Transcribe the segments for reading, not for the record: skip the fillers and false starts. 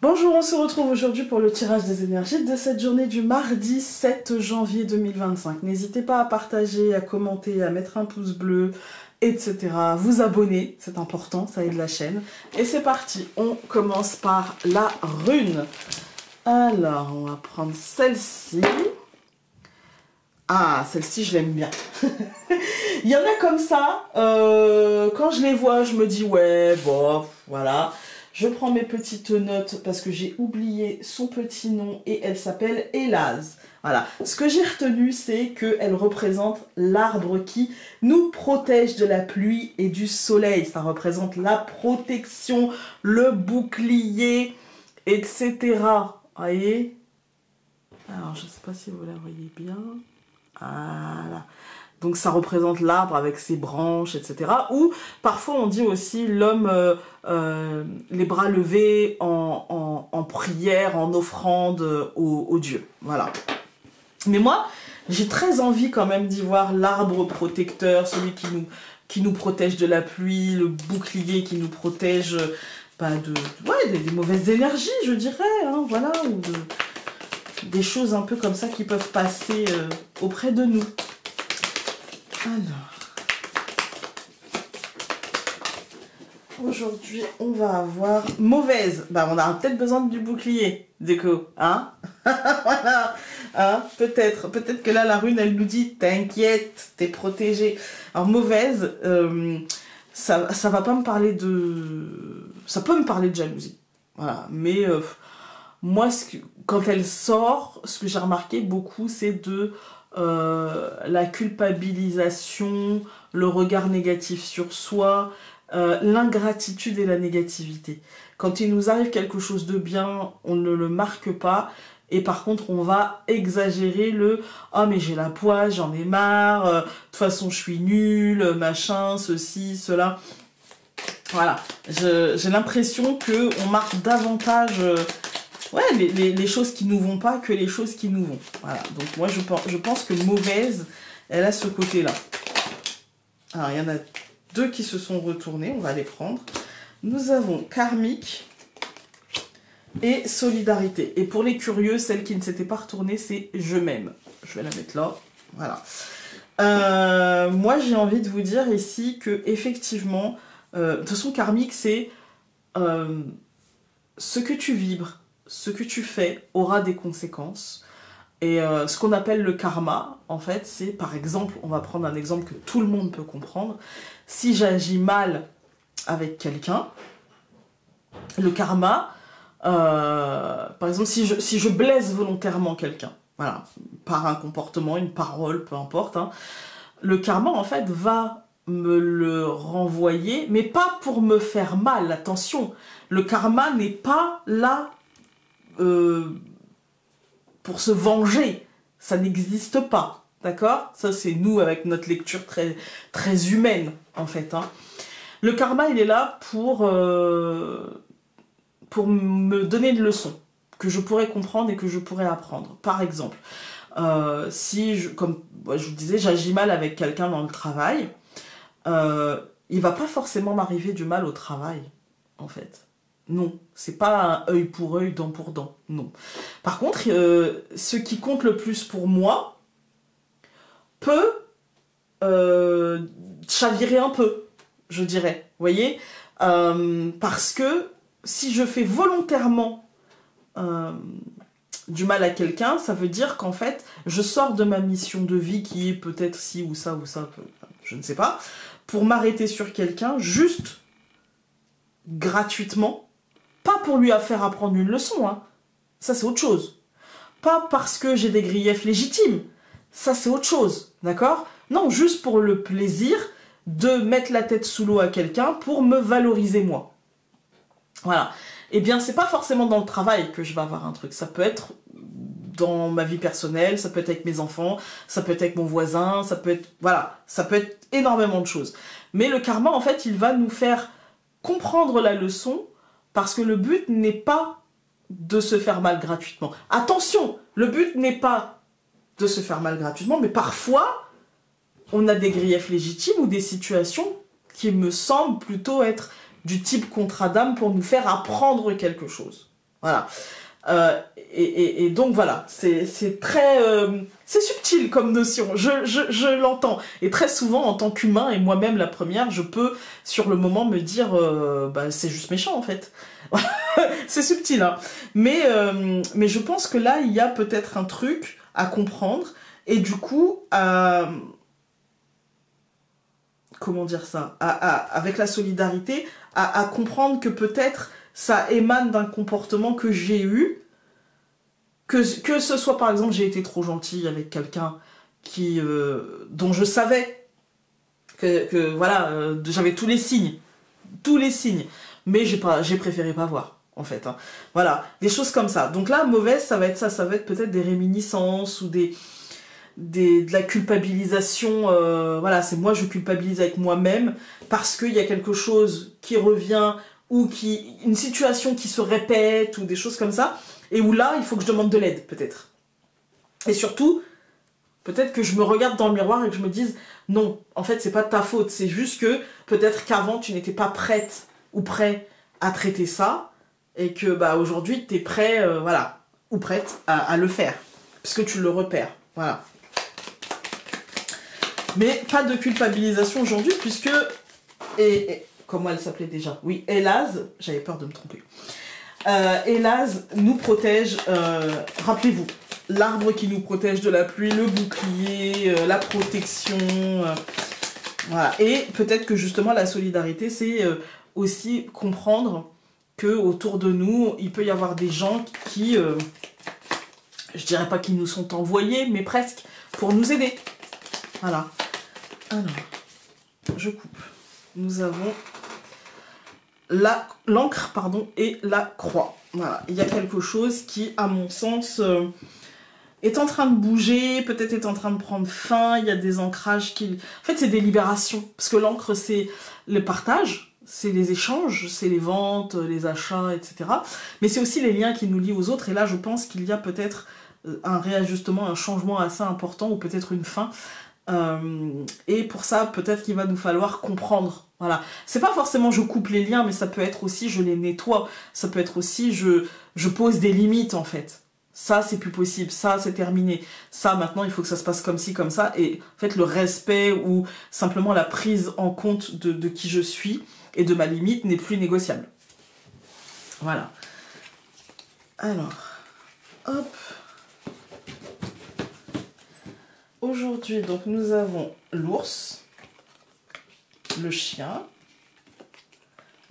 Bonjour, on se retrouve aujourd'hui pour le tirage des énergies de cette journée du mardi 7 janvier 2025. N'hésitez pas à partager, à commenter, à mettre un pouce bleu, etc. Vous abonner, c'est important, ça aide la chaîne. Et c'est parti, on commence par la rune. Alors, on va prendre celle-ci. Ah, celle-ci, je l'aime bien. Il y en a comme ça, quand je les vois, je me dis, ouais, bon, voilà. Je prends mes petites notes parce que j'ai oublié son petit nom et elle s'appelle Elaz. Voilà. Ce que j'ai retenu, c'est qu'elle représente l'arbre qui nous protège de la pluie et du soleil. Ça représente la protection, le bouclier, etc. Voyez? Alors, je ne sais pas si vous la voyez bien. Voilà. Donc ça représente l'arbre avec ses branches, etc. Ou parfois on dit aussi l'homme les bras levés en prière, en offrande aux dieux. Voilà. Mais moi, j'ai très envie quand même d'y voir l'arbre protecteur, celui qui nous protège de la pluie, le bouclier qui nous protège des mauvaises énergies, je dirais. Hein, voilà, ou des choses un peu comme ça qui peuvent passer auprès de nous. Alors, aujourd'hui, on va avoir mauvaise. Bah, on a peut-être besoin du bouclier, Déco, hein? Voilà, hein? Peut-être que là, la rune, elle nous dit, t'inquiète, t'es protégée. Alors, mauvaise, ça va pas me parler de... Ça peut me parler de jalousie, voilà, mais moi, quand elle sort, ce que j'ai remarqué beaucoup, c'est de... la culpabilisation, le regard négatif sur soi, l'ingratitude et la négativité. Quand il nous arrive quelque chose de bien, on ne le marque pas, et par contre on va exagérer le « oh mais j'ai la poisse, j'en ai marre, de toute façon je suis nulle, machin, ceci, cela ». Voilà, j'ai l'impression qu'on marque davantage... ouais, les choses qui nous vont pas que les choses qui nous vont. Voilà, donc moi je pense que mauvaise, elle a ce côté-là. Alors il y en a deux qui se sont retournés, on va les prendre. Nous avons karmique et solidarité. Et pour les curieux, celle qui ne s'était pas retournée, c'est je m'aime. Je vais la mettre là, voilà. Moi j'ai envie de vous dire ici que effectivement, de toute façon karmique c'est ce que tu vibres, ce que tu fais aura des conséquences. Et ce qu'on appelle le karma, en fait, c'est par exemple, on va prendre un exemple que tout le monde peut comprendre. Si j'agis mal avec quelqu'un, le karma, par exemple, si je blesse volontairement quelqu'un, voilà, par un comportement, une parole, peu importe, hein, le karma, en fait, va me le renvoyer, mais pas pour me faire mal, attention. Le karma n'est pas là pour se venger, ça n'existe pas, d'accord? Ça c'est nous avec notre lecture très, très humaine en fait. Hein. Le karma il est là pour me donner une leçon que je pourrais comprendre et que je pourrais apprendre. Par exemple, comme je vous disais, j'agis mal avec quelqu'un dans le travail, il va pas forcément m'arriver du mal au travail en fait. Non, c'est pas un œil pour œil, dent pour dent, non. Par contre, ce qui compte le plus pour moi peut chavirer un peu, je dirais, vous voyez, parce que si je fais volontairement du mal à quelqu'un, ça veut dire qu'en fait, je sors de ma mission de vie qui est peut-être ci ou ça, je ne sais pas, pour m'arrêter sur quelqu'un juste gratuitement, pas pour lui faire apprendre une leçon, hein. Ça c'est autre chose. Pas parce que j'ai des griefs légitimes, ça c'est autre chose, d'accord? Non, juste pour le plaisir de mettre la tête sous l'eau à quelqu'un pour me valoriser moi. Voilà. Eh bien, c'est pas forcément dans le travail que je vais avoir un truc, ça peut être dans ma vie personnelle, ça peut être avec mes enfants, ça peut être avec mon voisin, ça peut être... Voilà, ça peut être énormément de choses. Mais le karma, en fait, il va nous faire comprendre la leçon parce que le but n'est pas de se faire mal gratuitement. Attention, le but n'est pas de se faire mal gratuitement, mais parfois, on a des griefs légitimes ou des situations qui me semblent plutôt être du type contrat d'âme pour nous faire apprendre quelque chose. Voilà. Et donc voilà, c'est très... c'est subtil comme notion, je l'entends. Et très souvent, en tant qu'humain, et moi-même la première, je peux, sur le moment, me dire, bah, c'est juste méchant en fait. C'est subtil, hein. Mais je pense que là, il y a peut-être un truc à comprendre, et du coup, comment dire ça, avec la solidarité, à comprendre que peut-être ça émane d'un comportement que j'ai eu, que ce soit par exemple j'ai été trop gentille avec quelqu'un dont je savais que voilà, j'avais tous les signes, mais j'ai préféré pas voir en fait, hein. Voilà, des choses comme ça. Donc là, mauvaise, ça va être peut-être des réminiscences ou de la culpabilisation, voilà, c'est moi je culpabilise avec moi-même parce qu'il y a quelque chose qui revient ou une situation qui se répète ou des choses comme ça, et où là il faut que je demande de l'aide peut-être. Et surtout, peut-être que je me regarde dans le miroir et que je me dise non, en fait c'est pas de ta faute, c'est juste que peut-être qu'avant tu n'étais pas prête ou prêt à traiter ça, et que bah aujourd'hui t'es prêt, voilà, ou prête à le faire, puisque tu le repères, voilà. Mais pas de culpabilisation aujourd'hui, puisque... Et comment elle s'appelait déjà? Oui, Elaz, j'avais peur de me tromper. Elaz nous protège, rappelez-vous, l'arbre qui nous protège de la pluie, le bouclier, la protection, voilà. Et peut-être que justement la solidarité, c'est aussi comprendre que autour de nous, il peut y avoir des gens qui, je dirais pas qu'ils nous sont envoyés, mais presque, pour nous aider. Voilà. Alors, je coupe. Nous avons l'encre, pardon, et la croix. Voilà, il y a quelque chose qui, à mon sens, est en train de bouger, peut-être est en train de prendre fin. Il y a des ancrages qui... En fait, c'est des libérations, parce que l'encre, c'est le partage, c'est les échanges, c'est les ventes, les achats, etc. Mais c'est aussi les liens qui nous lient aux autres, et là, je pense qu'il y a peut-être un réajustement, un changement assez important, ou peut-être une fin. Et pour ça, peut-être qu'il va nous falloir comprendre. Voilà. C'est pas forcément je coupe les liens, mais ça peut être aussi je les nettoie. Ça peut être aussi je pose des limites en fait. Ça, c'est plus possible. Ça, c'est terminé. Ça, maintenant, il faut que ça se passe comme ci, comme ça. Et en fait, le respect ou simplement la prise en compte de qui je suis et de ma limite n'est plus négociable. Voilà. Alors, hop. Aujourd'hui, donc, nous avons l'ours, le chien,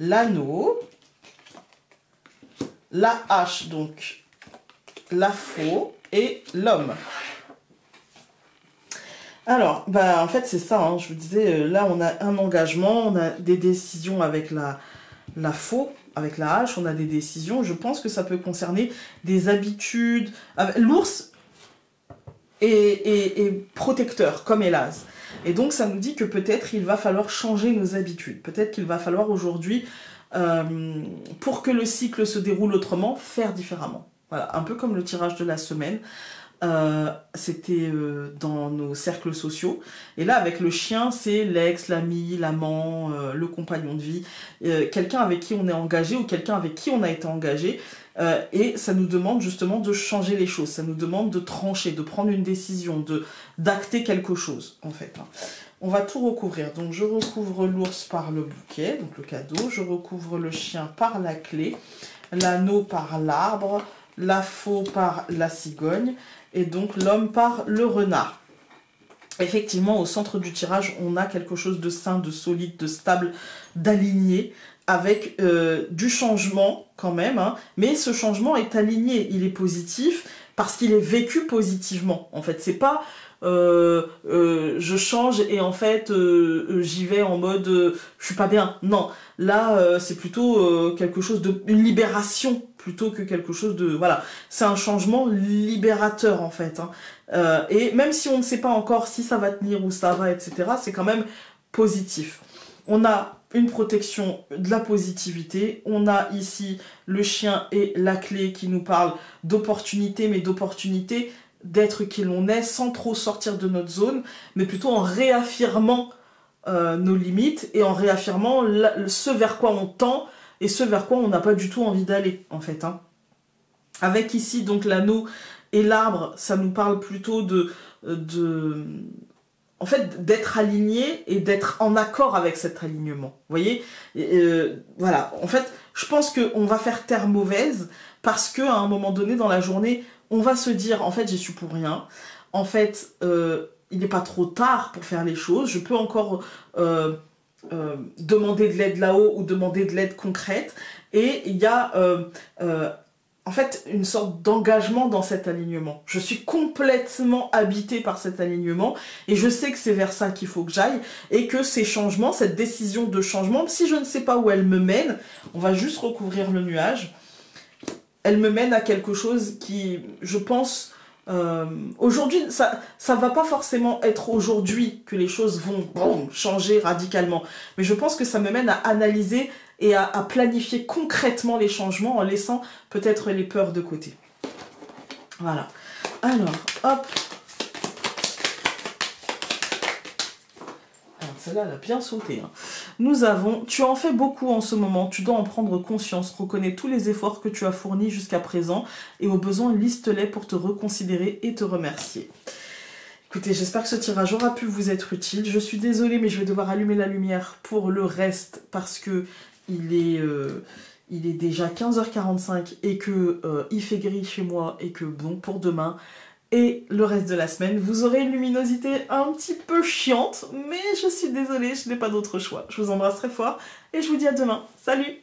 l'anneau, la hache, donc la faux, et l'homme. Alors, bah, en fait, c'est ça, hein, je vous disais, là, on a un engagement, on a des décisions avec la faux, avec la hache, on a des décisions. Je pense que ça peut concerner des habitudes. L'ours est protecteur, comme Elaz. Et donc, ça nous dit que peut-être il va falloir changer nos habitudes. Peut-être qu'il va falloir aujourd'hui, pour que le cycle se déroule autrement, faire différemment. Voilà, un peu comme le tirage de la semaine. C'était dans nos cercles sociaux. Et là, avec le chien, c'est l'ex, l'ami, l'amant, le compagnon de vie, quelqu'un avec qui on est engagé ou quelqu'un avec qui on a été engagé. Et ça nous demande justement de changer les choses, ça nous demande de trancher, de prendre une décision, d'acter quelque chose, en fait. On va tout recouvrir. Donc, je recouvre l'ours par le bouquet, donc le cadeau. Je recouvre le chien par la clé, l'anneau par l'arbre, la faux par la cigogne, et donc l'homme par le renard. Effectivement, au centre du tirage, on a quelque chose de sain, de solide, de stable, d'aligné, avec du changement quand même, hein, mais ce changement est aligné, il est positif, parce qu'il est vécu positivement. En fait, c'est pas je change et en fait j'y vais en mode je suis pas bien. Non, là c'est plutôt quelque chose une libération plutôt que quelque chose de... Voilà, c'est un changement libérateur en fait, hein. Et même si on ne sait pas encore si ça va tenir ou ça va, etc., c'est quand même positif. On a une protection de la positivité. On a ici le chien et la clé qui nous parlent d'opportunité, mais d'opportunité d'être qui l'on est sans trop sortir de notre zone, mais plutôt en réaffirmant nos limites et en réaffirmant ce vers quoi on tend et ce vers quoi on n'a pas du tout envie d'aller, en fait, hein. Avec ici, donc, l'anneau et l'arbre, ça nous parle plutôt en fait, d'être aligné et d'être en accord avec cet alignement. Vous voyez, voilà. En fait, je pense qu'on va faire terre mauvaise parce qu'à un moment donné dans la journée, on va se dire, en fait, j'y suis pour rien. En fait, il n'est pas trop tard pour faire les choses. Je peux encore demander de l'aide là-haut ou demander de l'aide concrète. Et il y a en fait une sorte d'engagement dans cet alignement. Je suis complètement habitée par cet alignement et je sais que c'est vers ça qu'il faut que j'aille et que ces changements, cette décision de changement, si je ne sais pas où elle me mène, on va juste recouvrir le nuage, elle me mène à quelque chose qui, je pense, aujourd'hui, ça va pas forcément être aujourd'hui que les choses vont changer radicalement, mais je pense que ça me mène à analyser et à planifier concrètement les changements en laissant peut-être les peurs de côté. Voilà. Alors, hop. Alors, celle-là, elle a bien sauté. Hein. Nous avons, tu en fais beaucoup en ce moment, tu dois en prendre conscience, reconnais tous les efforts que tu as fournis jusqu'à présent et au besoin, liste-les pour te reconsidérer et te remercier. Écoutez, j'espère que ce tirage aura pu vous être utile. Je suis désolée, mais je vais devoir allumer la lumière pour le reste parce que il est déjà 15h45 et que il fait gris chez moi et que bon, pour demain et le reste de la semaine, vous aurez une luminosité un petit peu chiante, mais je suis désolée, je n'ai pas d'autre choix. Je vous embrasse très fort et je vous dis à demain. Salut!